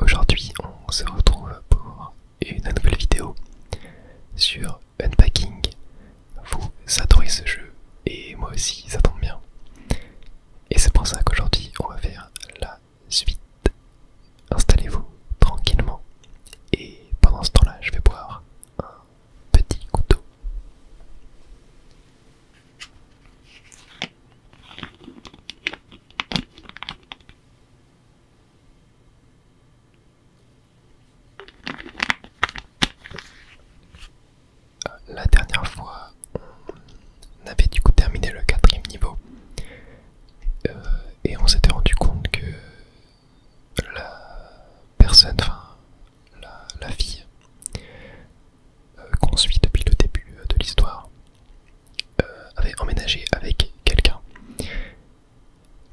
aujourd'hui on se retrouve pour une nouvelle vidéo sur Unpacking. Vous adorez ce jeu et moi aussi, ça tombe bien. Et c'est pour ça qu'aujourd'hui on va faire la suite. Installez-vous tranquillement et pendant ce temps-là je vais boire un petit coup d'eau. La dernière fois, on avait du coup terminé le 4ème niveau et on s'était rendu compte que la personne, enfin la fille qu'on suit depuis le début de l'histoire avait emménagé avec quelqu'un.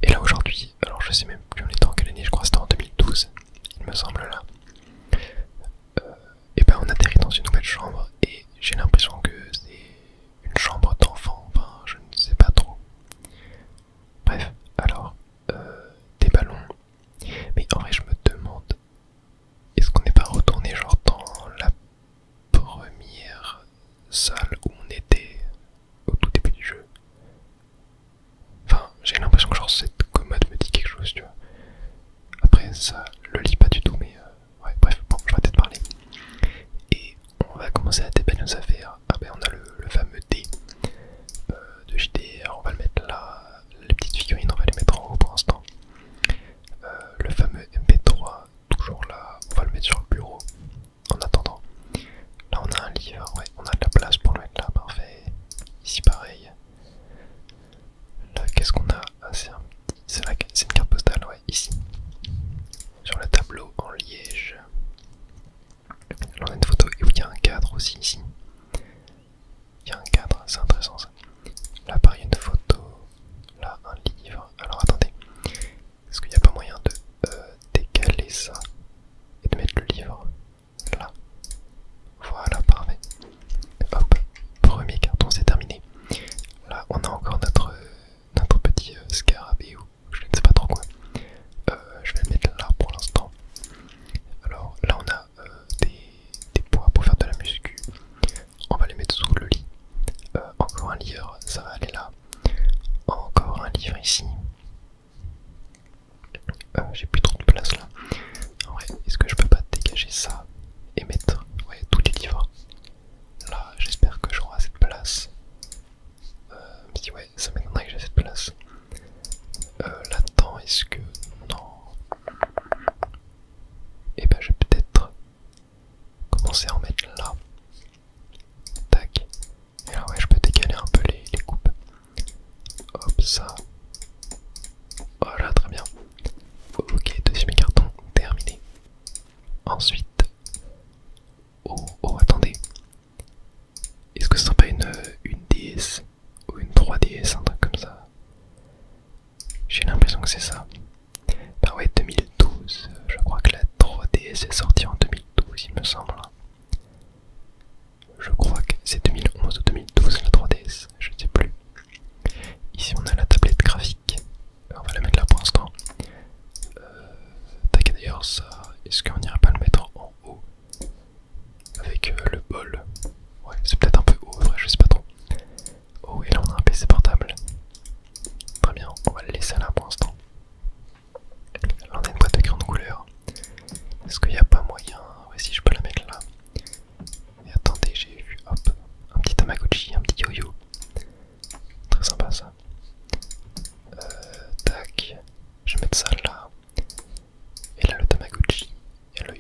Et là aujourd'hui, alors je sais même plus on était en quelle année, je crois que c'était en 2012, il me semble là. Et ben on atterrit dans une nouvelle chambre et j'ai l'impression que c'est une chambre d'enfant, enfin je ne sais pas trop. Bref, alors des ballons. Mais en vrai je me demande, est-ce qu'on n'est pas retourné genre dans la première salle où on était au tout début du jeu? Enfin j'ai l'impression que genre cette commode me dit quelque chose, tu vois. Après ça le lit pas du tout, mais ouais bref, bon je vais peut-être parler. Et on va commencer à déballer nos affaires. Ah ben on a le fameux dé de JDR, on va le mettre là. Les petites figurines on va les mettre en haut pour l'instant. Le fameux MP3 toujours là, on va le mettre sur le bureau en attendant. Là on a un livre, ouais on a de la place pour le mettre là, parfait. Ici pareil. Là qu'est-ce qu'on a? Ah c'est une carte postale, ouais ici. Sur le tableau en liège. Là on a une photo et oui il y a un cadre aussi ici. Il y a un cadre, c'est intéressant ça. Là pareil une photo, là un livre. Alors attendez, est-ce qu'il n'y a pas moyen de décaler ça et de mettre le livre là? Voilà, parfait. Hop, premier carton c'est terminé. Là on a encore notre petit scarabée ou je ne sais pas trop quoi. Je vais le mettre là pour l'instant. Alors là on a des poids pour faire de la muscu. On va les mettre sous le lit. Encore un livre, ça va aller là. Encore un livre ici. J'ai plus trop de place là. En vrai, est-ce que je peux pas dégager ça et mettre tous les livres là? J'espère que j'aurai cette place. Si ouais, ça m'étonnerait que j'ai cette place. Là-dedans, est-ce que... Non. Et ben je vais peut-être commencer à en mettre là. Tac. Et là ouais, je peux décaler un peu les coupes. Hop, ça. Voilà, très bien. Ok, deuxième carton terminé. Ensuite... Oh, attendez. Est-ce que ce serait pas une DS ou une 3DS, un truc comme ça? J'ai l'impression que c'est ça. Bah ouais, 2012. Je crois que la 3DS est sortie en 2012, il me semble. Je crois que c'est 2011 ou 2012 la 3DS, je ne sais plus. Ici on a la tablette graphique. On va la mettre là pour l'instant. Tac, d'ailleurs ça, est-ce qu'on irait pas le mettre en haut avec le bol? Ouais, c'est peut-être un peu haut, vrai, je sais pas trop. Oh, et là on a un PC portable. Très bien, on va le laisser là pour l'instant. Là on a une boîte de grande couleur. Est-ce qu'il n'y a pas moyen? Ouais, si je peux la mettre là. Et attendez, j'ai vu, hop, un petit Tamagotchi, un petit yo-yo. Très sympa ça. Tac, je vais mettre ça là. Et là le Tamagotchi et le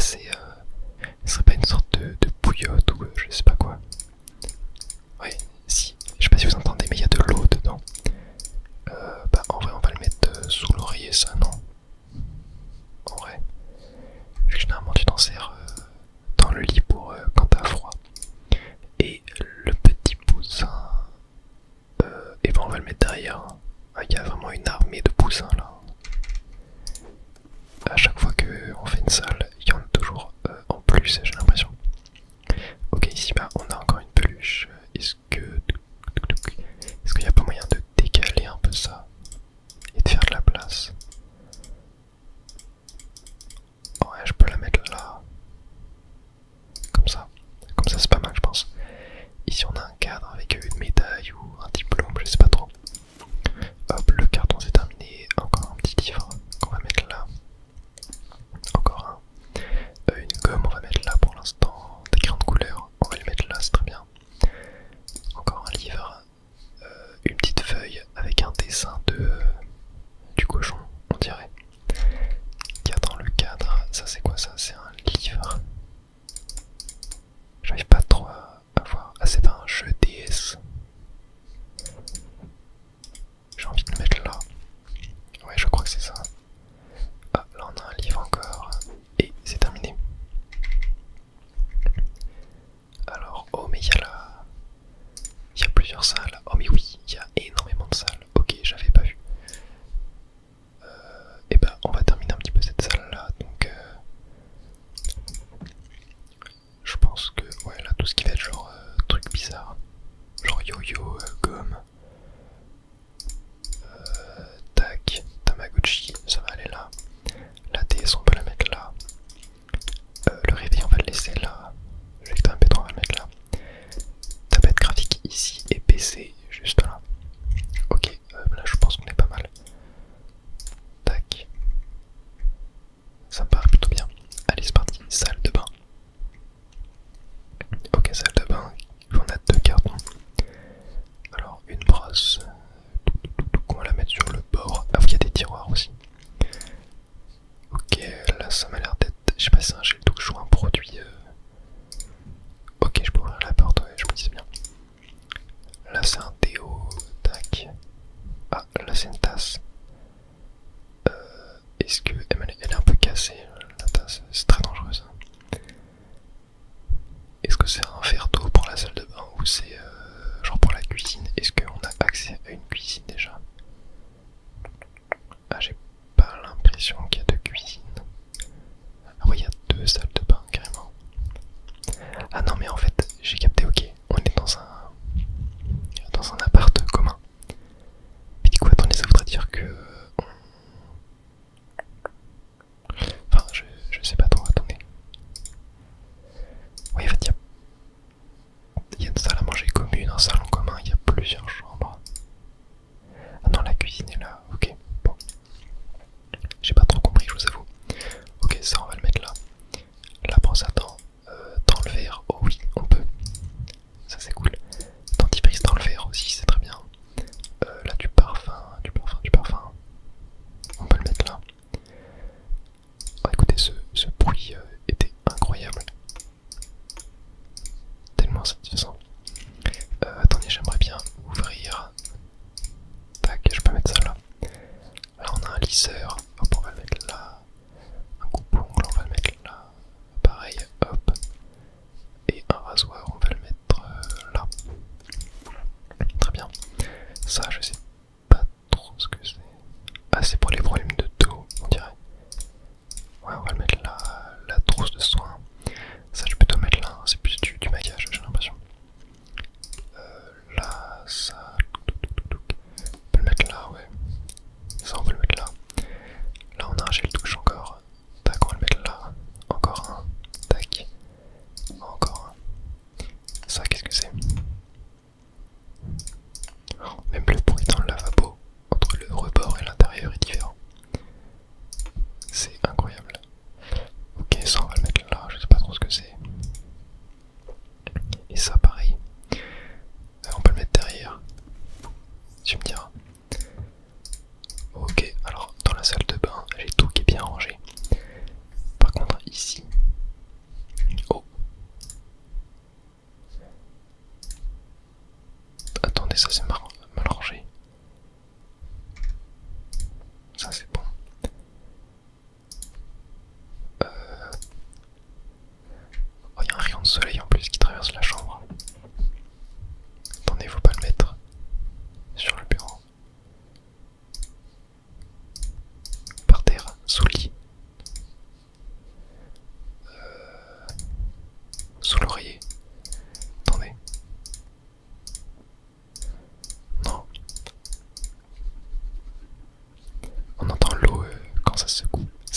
c'est... ce serait pas une sorte de bouillotte ou je sais pas quoi. Ouais, si, je sais pas si vous entendez, mais il y a de l'eau dedans. Bah en vrai on va le mettre sous l'oreiller ça, non? En vrai, vu que généralement tu t'en sers dans le lit pour quand t'as froid. Et le petit poussin, et ben on va le mettre derrière. Ah, il y a vraiment une armée de poussins là. À chaque fois qu'on fait une salle, il y en a toujours en plus, j'ai l'impression. Ok, ici bah, on a encore une peluche. Est-ce qu'il n'y a pas moyen de décaler un peu ça et de faire de la place? Ouais, je peux la mettre là. Comme ça. Comme ça c'est pas mal je pense. Ici on a un cadre avec une médaille ou un diplôme, je sais pas trop. Hop, le carton c'est terminé. Encore un petit livre qu'on va mettre là. Encore un. Une gomme on va mettre là pour l'instant. Des crayons de couleur, on va les mettre là, c'est très bien. Encore un livre. Une petite feuille avec un dessin du cochon, on dirait. Qu'il y a dans le cadre. Ça c'est quoi ça? C'est un livre. J'arrive pas trop à voir. Ah c'est pas un jeu DS. J'ai envie de le mettre là. Ouais je crois que c'est ça. Ah là on a un livre encore. Et c'est terminé. Alors, oh mais il y a là... Il y a plusieurs salles. Oh mais oui, il y a énormément de salles. Ok, j'avais pas vu. Et bah on va terminer un petit peu cette salle là. Donc je pense que ouais là tout ce qui va être genre truc bizarre. Genre yo-yo, gomme. Tac, Tamagotchi, ça va aller là. La DS on peut la mettre là. Le réveil on va le laisser là. Le lecteur MP3 on va le mettre là. Tablette graphique ici et PC juste là. Ok, là je pense qu'on est pas mal. Tac. Ça me paraît plutôt bien. Allez c'est parti, salle de bain. Ok, salle de bain, on a deux cartons. Alors une brosse, on va la mettre sur le bord. Ah oui, il y a des tiroirs aussi. Ok, là ça m'a l'air d'être, je sais pas si c'est un gel douche ou un produit. Ok, je peux ouvrir la porte, ouais, je me disais bien. Là c'est un déo, tac. Ah, là c'est une tasse. Est-ce que elle est un peu cassée la tasse? C'est très dangereux ça. Est-ce que c'est un verre d'eau pour la salle de bain ou c'est genre pour la cuisine? Est-ce qu'on a accès à une cuisine déjà? Ah, j'ai pas l'impression qu'il y a de cuisine. Ah ouais, il y a deux salles de bain carrément. Ah non mais en fait j'ai capté, ok, on est dans un appart commun. Mais du coup attendez, ça voudrait dire que enfin je sais pas trop, attendez. Oui en fait il y a une salle à manger commune, un salon commun, il y a plusieurs chambres. Ah non, la cuisine est là, ok, bon. J'ai pas trop compris, je vous avoue.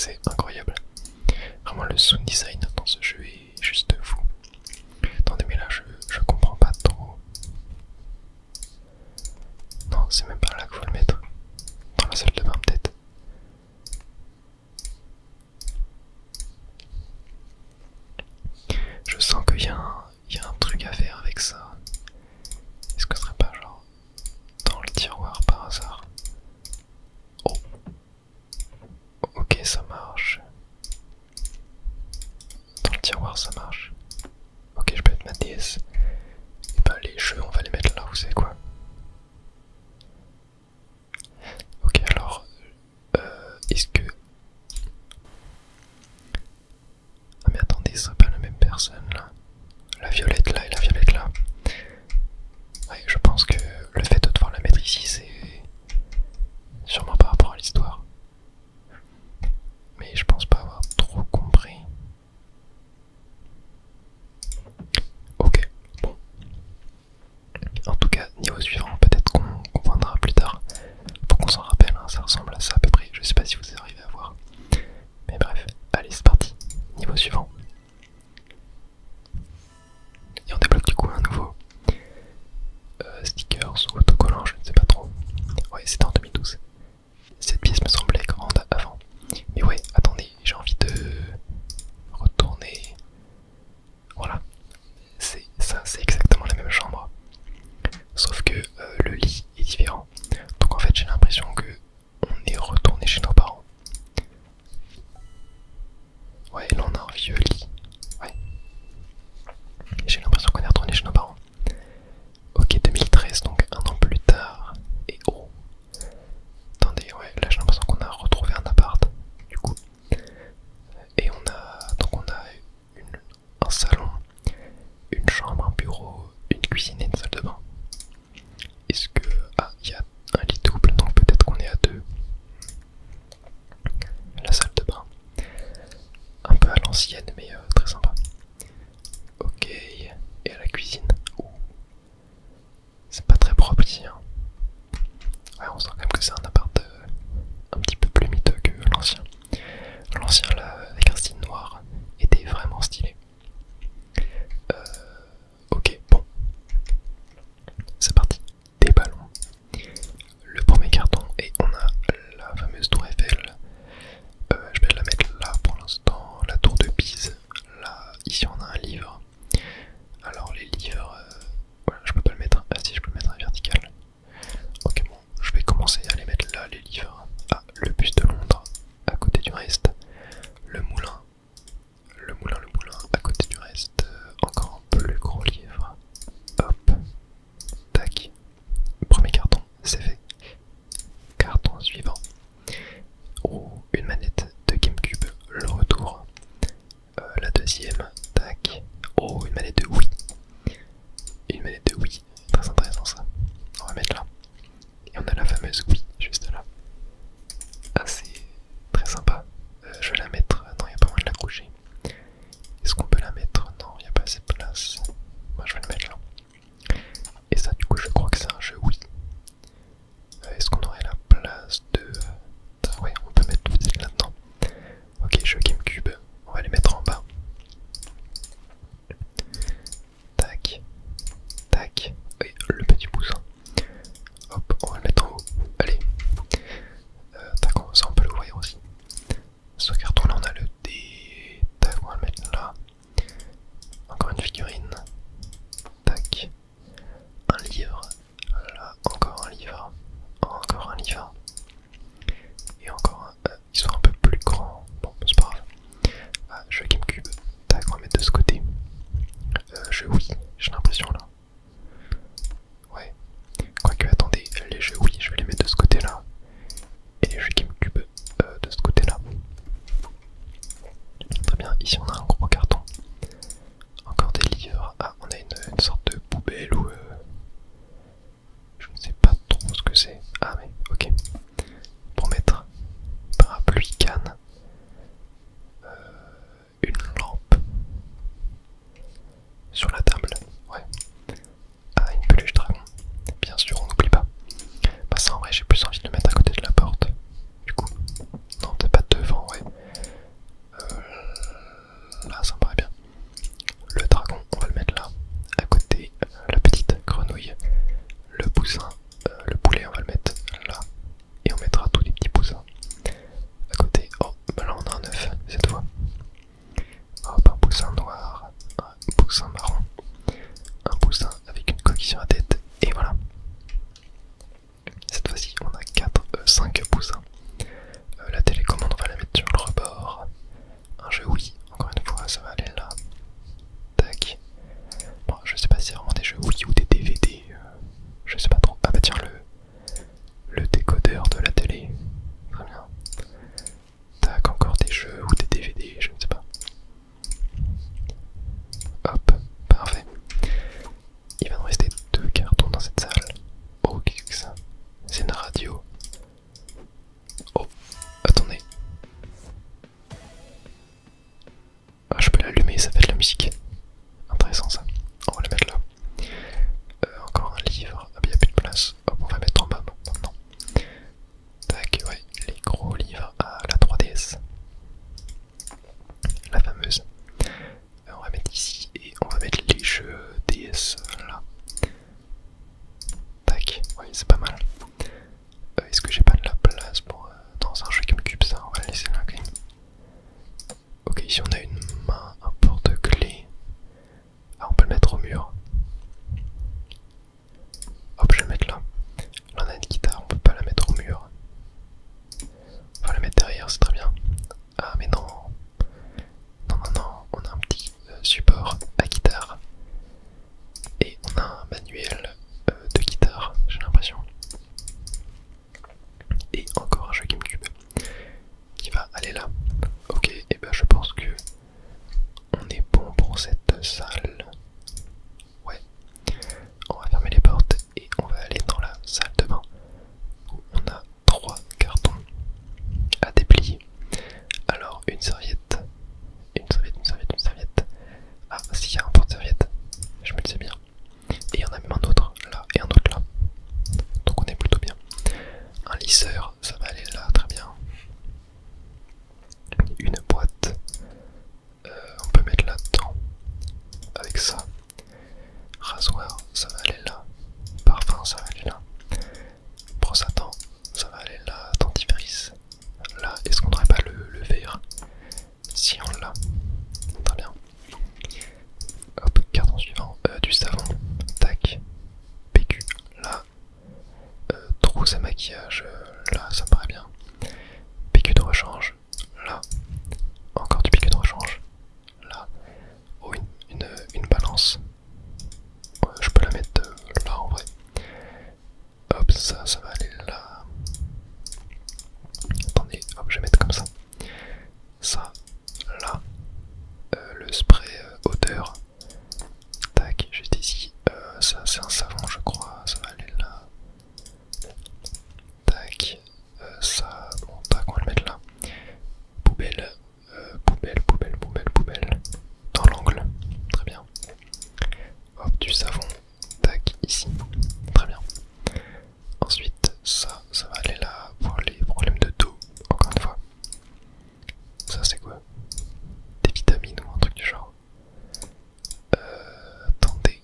c'est incroyable. Vraiment le sound design dans ce jeu est juste fou. Attendez mais là je comprends pas trop. Non c'est même pas là qu'il faut le mettre. Dans la salle de bain peut-être. Je sens qu'il y a un truc à faire avec ça. Est-ce que ce serait pas genre dans le tiroir par hasard? Oh. Ok ça marche. Dans le tiroir ça marche. Ok je peux mettre ma DS. Et bah les jeux on va les mettre là, vous savez quoi. Ok alors est-ce que... Ah mais attendez, ce serait pas la même personne là. La violette là et la violette là. Ouais je pense que le fait de devoir la mettre ici c'est sûrement par rapport à l'histoire. Mais je pense pas avoir trop compris. Ok, bon. En tout cas, niveau suivant, peut-être qu'on comprendra plus tard. Pour qu'on s'en rappelle, hein, ça ressemble à ça à peu près. Je sais pas si vous arrivez à voir. Mais bref, allez c'est parti. Niveau suivant. Et on débloque du coup un nouveau stickers ou autocollant, je ne sais pas trop. Ouais, c'était en 2012. Cette pièce me semblait grande avant. Mais ouais, attendez, j'ai envie de retourner. Voilà. C'est ça, c'est exactement la même chambre. Sauf que le lit est différent. Donc en fait j'ai l'impression que on est retourné chez nos parents. Ouais, là on a un vieux lit. Ouais. J'ai l'impression qu'on est retourné chez nos parents. Ok, 2013, donc un an plus tard. Et oh. Attendez, ouais, là j'ai l'impression qu'on a retrouvé un appart. Du coup. Et on a un salon, une chambre, un bureau, une cuisine et une salle de bain. Est-ce que... Ah, il y a un lit double, donc peut-être qu'on est à deux. La salle de bain. Un peu à l'ancienne, mais très sympa. Ok, et à la cuisine. C'est pas très propre ici. Hein. Ouais, on sent quand même que c'est un appart un petit peu plus miteux que l'ancien. L'ancien, là, avec un style noir, était vraiment stylé. Ok, bon. C'est parti. Des ballons. Le premier carton, et on a la fameuse tour Eiffel. Je vais la mettre là pour l'instant. La tour de Pise. Là, ici on a un livre. Alors les livres... voilà, je peux pas le mettre. Ah si, je peux le mettre à vertical. Ok, bon, je vais commencer à les mettre là, les livres. Ah, le bus de Londres, à côté du reste. Le moulin. Le moulin, à côté du reste. Encore un plus gros livre. Hop. Tac. Premier carton, c'est fait. Carton suivant. Oh, une manette de GameCube, le retour. La deuxième, tac. Oh, une manette de Wii. Une manette de Wii, très intéressant ça. On va mettre là. Et on a la fameuse Wii juste là. Ah, c'est très sympa. Je vais la mettre. Non, il n'y a pas moyen de la coucher. Est-ce qu'on peut la mettre? Non, il n'y a pas assez de place. Moi, je vais le mettre là. Et ça, du coup, je crois que c'est un jeu Wii. Est-ce qu'on aurait la place de... ouais, on peut mettre tout là-dedans. Ok, jeu GameCube. On va les mettre en bas. Tac. Tac. Oui, le petit poussin. Hop, on va le mettre en haut. Allez. Tac, ça on peut l'ouvrir aussi. Ce carton là on a le D. Tac, on va le mettre là. Encore une figurine. Tac. Un livre. Là, encore un livre. Encore un livre. Et encore un. Ils sont un peu plus grands. Bon, c'est pas grave. Ah, jeu GameCube. Tac, on va mettre de ce côté. Jeu Wii, j'ai l'impression là. Ouais. Quoique, attendez, les jeux Wii, je vais les mettre de ce côté là. Et les jeux GameCube de ce côté là. Très bien, ici on a un gros carton. Encore des livres. Ah, on a une sorte de poubelle ou... je ne sais pas trop ce que c'est. Ah mais, ok. Pour mettre parapluie, canne. Une lampe. Sur la table, ouais. Ah, une peluche dragon. Bien sûr, on n'oublie pas. Bah ça en vrai, j'ai plus envie de le mettre à côté de la porte. Du coup, non, peut-être pas devant, ouais. ça fait de la musique. Intéressant ça. On va la mettre là. Encore un livre. Ah, il n'y a plus de place. Hop, on va mettre en bas maintenant. Tac, ouais, les gros livres à la 3DS. La fameuse. On va mettre ici et on va mettre les jeux DS là. Tac, ouais, c'est pas mal. Est-ce que j'ai pas de la place pour dans un jeu qui m'occupe ça? On va la laisser là quand même. Ok, ici on a une main, un porte-clés. Ah, on peut le mettre au mur. Hop, je vais le mettre là. Là on a une guitare, on peut pas la mettre au mur. On va la mettre derrière, c'est très bien. Ah mais non. Non, non, non, on a un petit support à guitare. Et on a un manuel de guitare, j'ai l'impression. Et encore un jeu GameCube qui va aller là. Ok, et ben je pense que on est bon pour cette salle. Ouais. On va fermer les portes et on va aller dans la salle de bain où on a 3 cartons à déplier. Alors une serviette. Une serviette, une serviette, une serviette. Ah, s'il y a un porte-serviette, je me le sais bien. Et il y en a même un autre là et un autre là. Donc on est plutôt bien. Un lisseur, ça va aller là, très bien. Une boîte, on peut mettre là-dedans. Avec ça. Rasoir, ça va aller là. Parfum, ça va aller là. Brosse à dents, ça va aller là. Dentifrice, là. Est-ce qu'on n'aurait pas le verre? Si on l'a. Très bien. Hop, carton suivant. Du savon. Tac. PQ. Là. Trousse à maquillage. Là, ça me paraît bien. PQ de rechange. Là. Encore du PQ de rechange. Là. Oh, une balance. Je peux la mettre là en vrai. Hop, ça va aller là. Attendez, hop, je vais mettre comme ça. Ça, là. Le spray odeur. Tac, juste ici. Ça, c'est un savon, je crois. Ça va aller là. Tac. Ça, bon, tac, on va le mettre là. Poubelle. Poubelle, poubelle, poubelle, poubelle. Dans l'angle. Très bien. Hop, du savon. Tac, ici. Très bien. Ensuite, ça va aller là pour les problèmes de dos. Encore une fois. Ça, c'est quoi? Des vitamines ou un truc du genre. Attendez.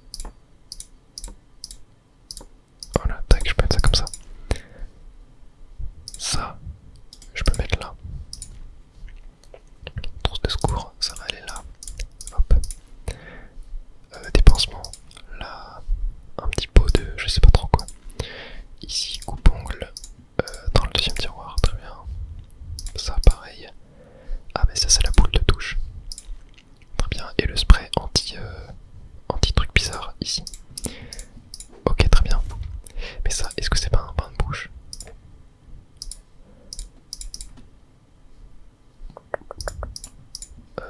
Voilà, tac, je peux mettre ça comme ça. Ça, je peux mettre là. Trousse de secours, ça va aller là. Hop. Des pansements, là. Un petit pot de je sais pas trop quoi. Ici, coupe-ongle. Dans le deuxième tiroir, très bien. Ça, pareil. Ah, mais ça, c'est la boule de douche. Très bien. Et le spray anti truc bizarre ici. Ok, très bien. Mais ça, est-ce que c'est pas un bain de bouche?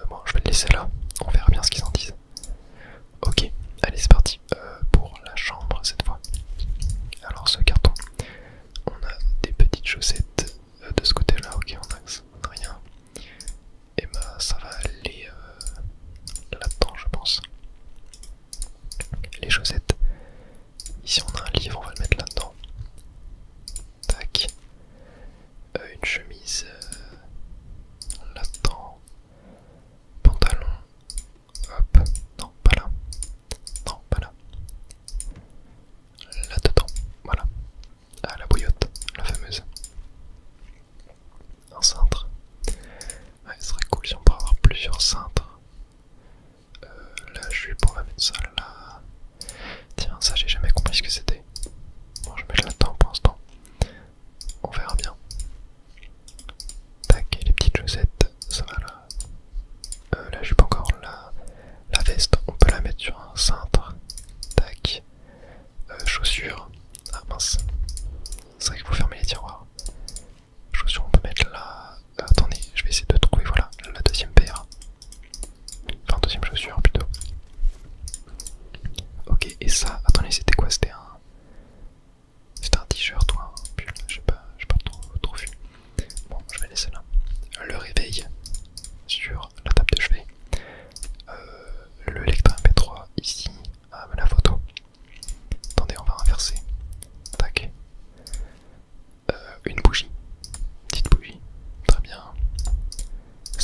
Bon, je vais le laisser là. On verra bien ce qu'ils en disent. Ok, allez, c'est parti. Pour la chambre cette fois. Alors, ce carton, on a des petites chaussettes de ce côté-là. Ok, on a rien. Et bah, ça va aller là-dedans, je pense. Les chaussettes. Ici, on a un livre, on va le mettre là-dedans. Tac. Une chemise là-dedans. Pantalon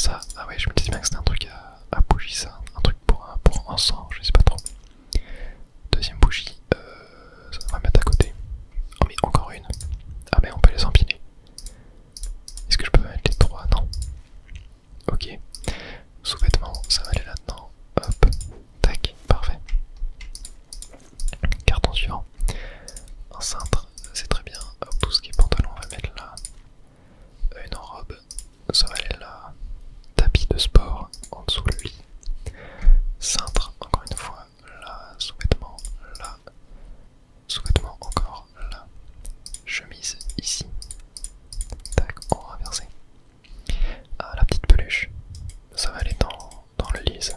ça, ah ouais, je me disais bien que c'était un truc à bougie, ça, un truc pour encens, je sais pas trop. Deuxième bougie, ça on va mettre à côté. Oh mais encore une. Ah mais on peut les empiler. Est-ce que je peux mettre les trois? Non. Ok. Sous-vêtements, ça va aller là-dedans. Hop. Tac. Parfait. Carton suivant. Un cintre, c'est très bien. Hop, tout ce qui est pantalon, on va mettre là. Une robe, ça va aller là. Tapis de sport, en dessous le lit. Cintre, encore une fois, là. Sous-vêtements, là. Sous-vêtements, encore là. Chemise, ici. Tac, on va inverser. Ah, la petite peluche, ça va aller dans le lise.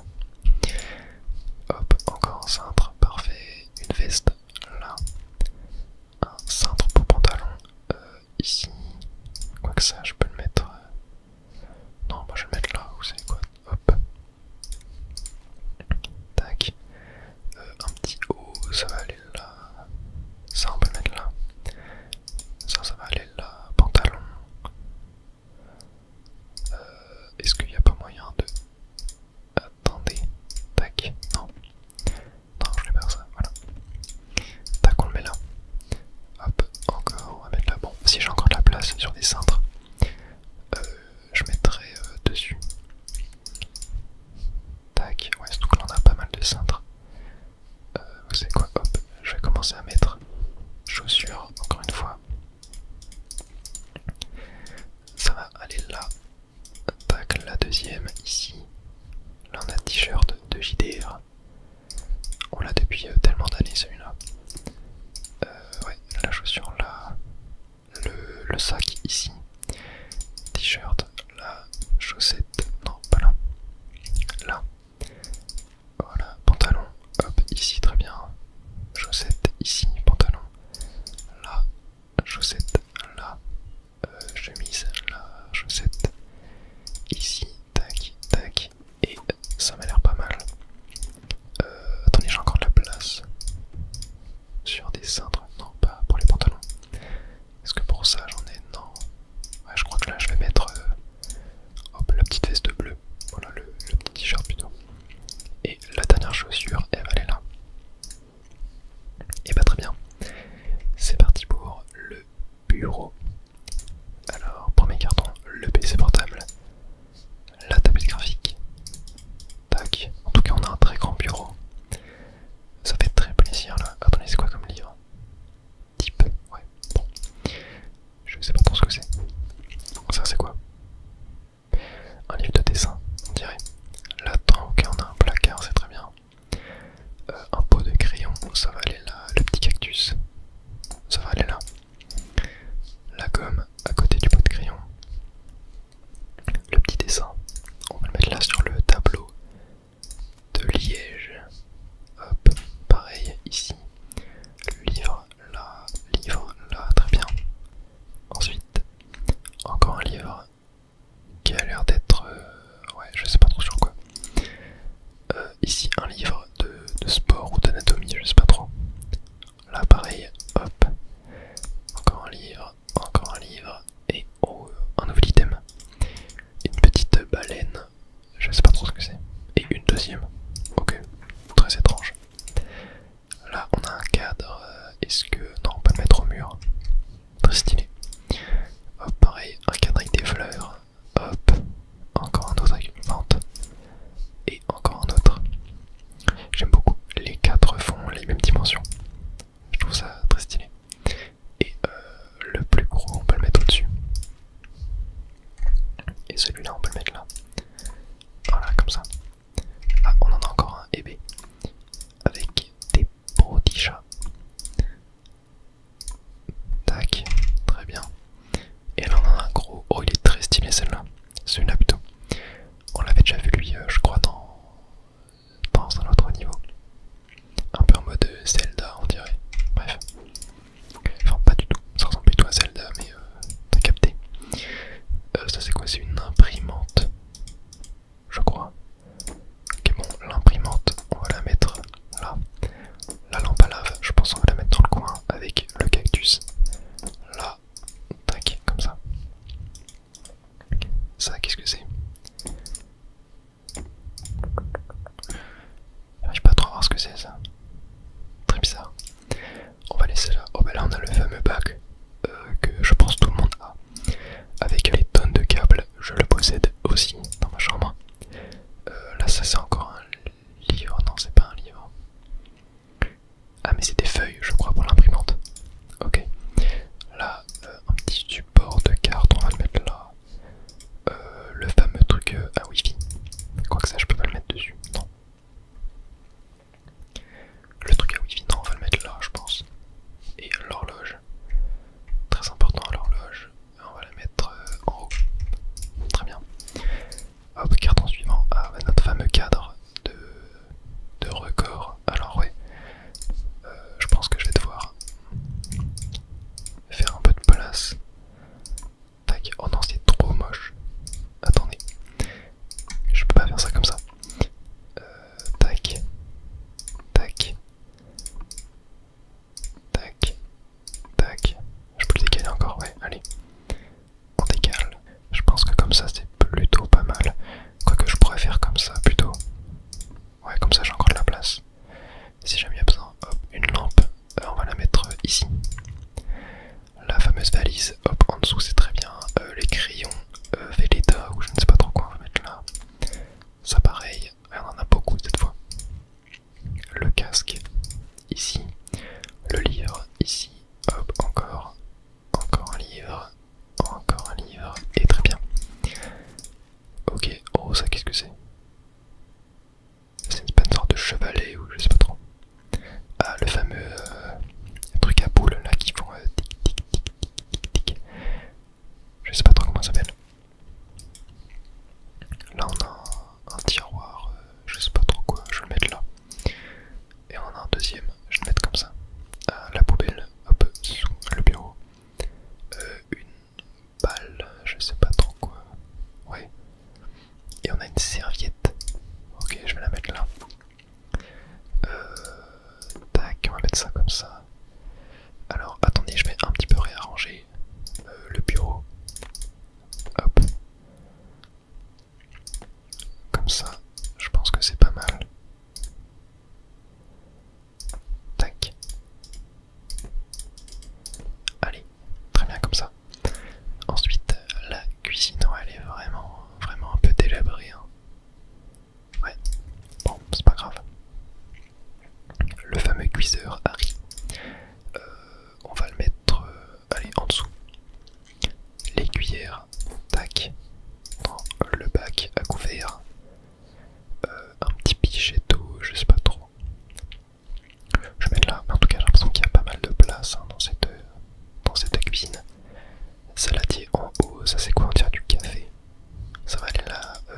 Hop, encore un cintre, parfait. Une veste, là. Un cintre pour pantalon, ici. Quoi que ça, je peux le mettre. Non, moi je vais le mettre là, vous savez quoi. Hop. Tac. Un petit haut, ça va aller là. Ça, on peut le mettre là. Ça va aller là. Pantalon. Est-ce qu'il n'y a pas moyen de... Attendez. Tac. Non. Non, je vais faire ça. Voilà. Tac, on le met là. Hop. Encore, on va mettre là. Bon, si j'ai encore de la place sur des cintres, je mettrai dessus. Tac. Ouais, surtout que là on a pas mal de cintres. Vous savez quoi? Hop. Je vais commencer à mettre chaussures, encore une fois. Ça va aller là. Tac, la deuxième ici. Là on a t-shirt de JDR. On l'a depuis tellement d'années celui-là. Ouais, la chaussure là. Le sac ici. T-shirt là. Chaussettes. Non, pas là. Là. Voilà, pantalon. Hop, ici, très bien. Chaussettes ici, pantalon. Là. Chaussettes là. Chemise là. Chaussettes ici. Tac, tac. Et ça m'a l'air pas mal.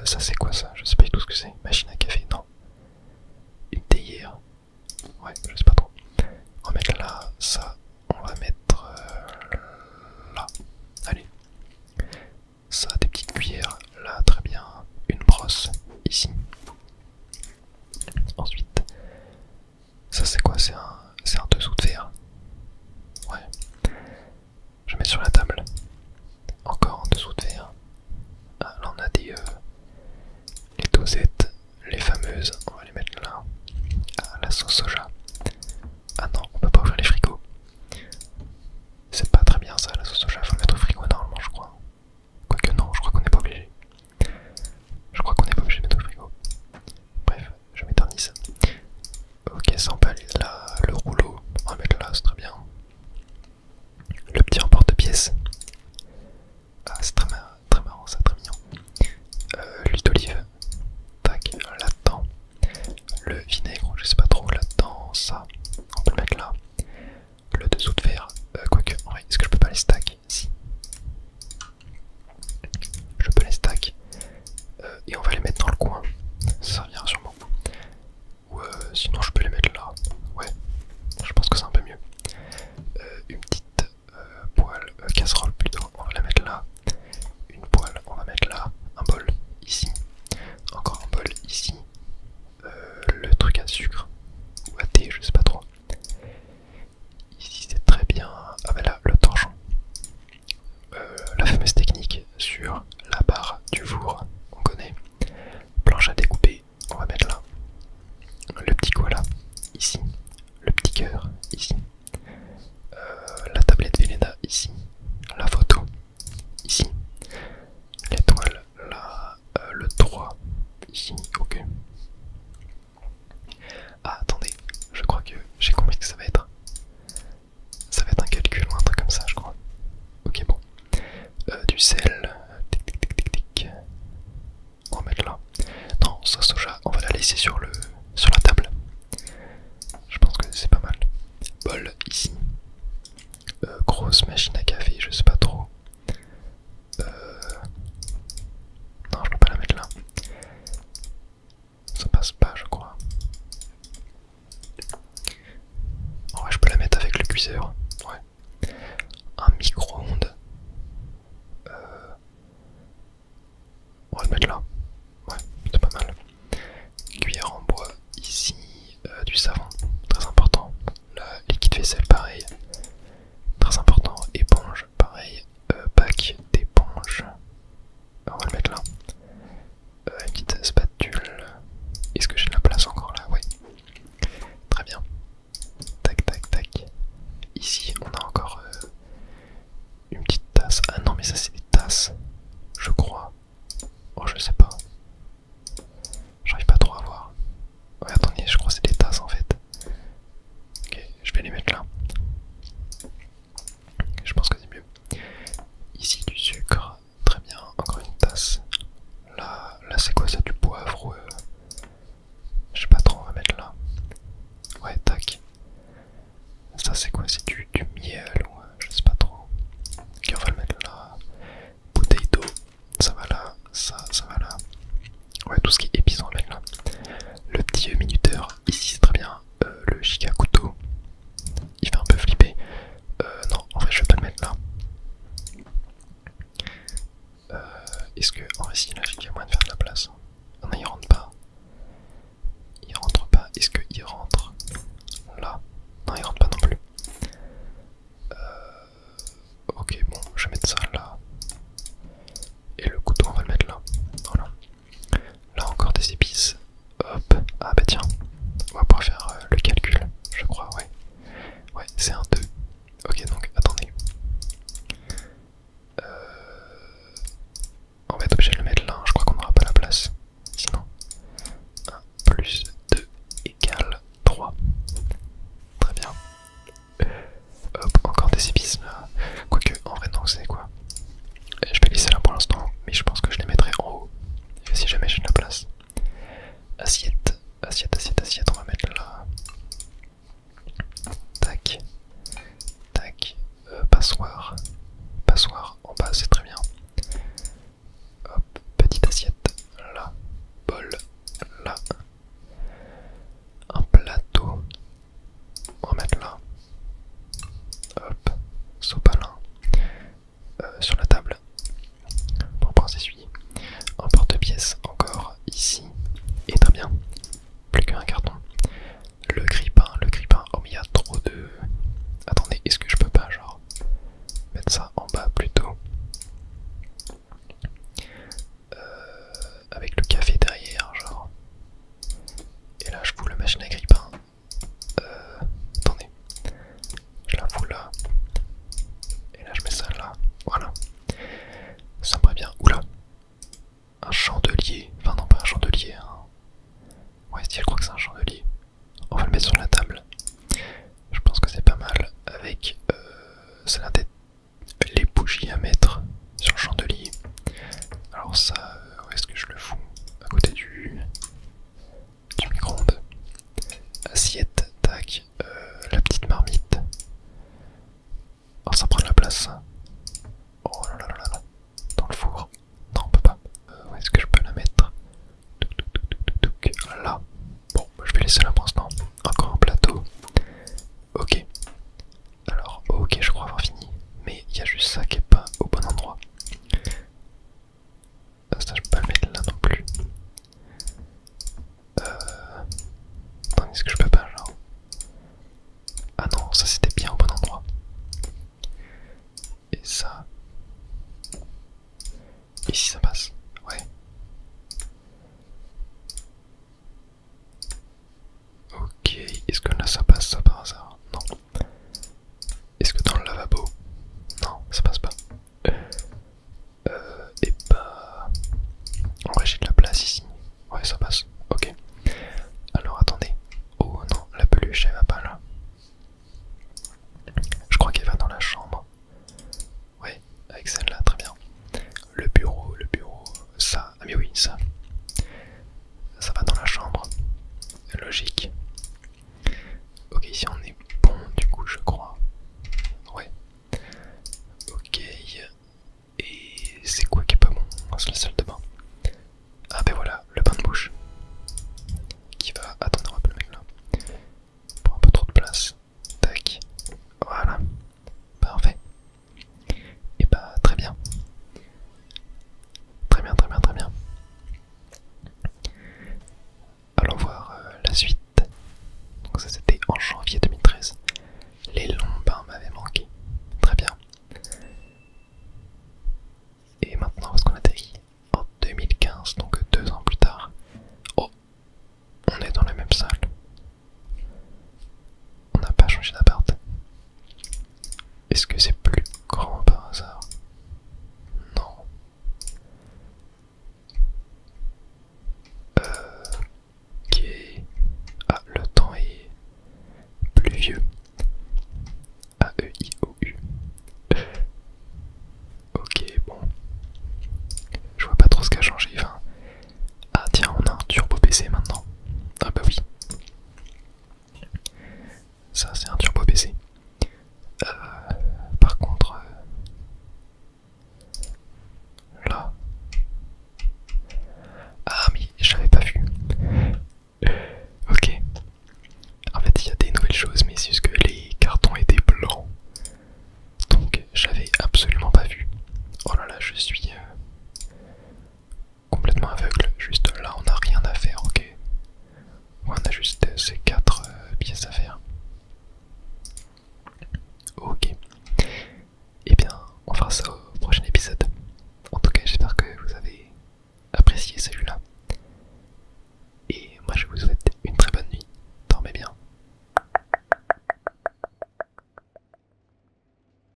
Ça c'est quoi ça? Je sais pas du tout ce que c'est. Machine à café, non. Une théière. Ouais, je sais pas trop. On va mettre là, ça. On va mettre là. Allez. Ça, des petites cuillères. Là, très bien. Une brosse. Ici. Ensuite. Ça c'est quoi? C'est un dessous de verre. Ouais. Je vais mettre sur la table. Encore un dessous de verre. Ah, là on a des les dosettes, les fameuses, on va les mettre là. Ah, la sauce soja. Ah non, on peut pas ouvrir les frigos. C'est pas très bien ça, la sauce soja, faut le mettre au frigo normalement je crois. Quoique non, je crois qu'on n'est pas obligé. Je crois qu'on n'est pas obligé de mettre au frigo. Bref, je m'éternise. Ok, ça on peut aller là, le rouleau, on va mettre là, c'est très bien. Le petit emporte-pièce. Ah, c'est très marrant, ça, très mignon. L'huile d'olive, tac, là-dedans. Le vinaigre, je sais pas trop, là-dedans, ça, on peut le mettre là. Le dessous de verre, quoique, en vrai, est-ce que je peux pas les stack? Si. Je peux les stack. Et on va les mettre dans le coin, ça servira sûrement. Ou sinon je peux les mettre là, ouais, je pense que c'est un peu mieux. Une petite poêle, casserole plutôt, on va la mettre là. Une poêle, on va mettre là. Un bol, ici. Encore un bol, ici. Le truc à sucre, ou à thé, je sais pas trop. Ici c'est très bien. Ah bah là, le torchon. La fameuse technique sur la barre du four, on connaît. Planche à découper, on va mettre là. Le petit koala, ici. Le petit cœur, ici. La tablette Velleda, ici. La photo, ici. L'étoile, là. Le 3, ici, ok. Ah, attendez, je crois que j'ai compris que ça va être. Ça va être un calcul ou un truc comme ça, je crois. Ok, bon. Du sel. Tic, tic, tic, tic, tic. On va mettre là. Non, ça soja, on va la laisser sur la table. Je pense que c'est pas mal. Bol ici. Grosse machine à café, je sais pas trop. Non, je peux pas la mettre là. Ça passe pas, je crois. En vrai, je peux la mettre avec le cuiseur. Ouais. Un micro-ondes. On va le mettre là. Ouais, c'est pas mal. Cuillère en bois ici. Du savon, très important. La liquide vaisselle, pareil. Très important. Éponge, pareil. Pack d'éponge. On va le mettre là. Une petite spatule. Est-ce que j'ai de la place encore là? Oui. Très bien. Tac, tac, tac. Ici, on a encore une petite tasse. Ah non, mais ça, c'est des tasses. Je crois. Oh, je sais pas. J'arrive pas trop à voir. Ouais, attendez, je crois que c'est des tasses en fait. Ok, je vais les mettre là. Je pense que c'est mieux. Ici, du sucre. Très bien. Encore une tasse. Là c'est quoi ça? Du poivre ou je sais pas trop, on va mettre là. Ouais, tac. Ça c'est quoi? C'est du miel ou je sais pas trop. Ok, on va le mettre là. Bouteille d'eau, ça va là. Ça va là. Ouais, tout ce qui est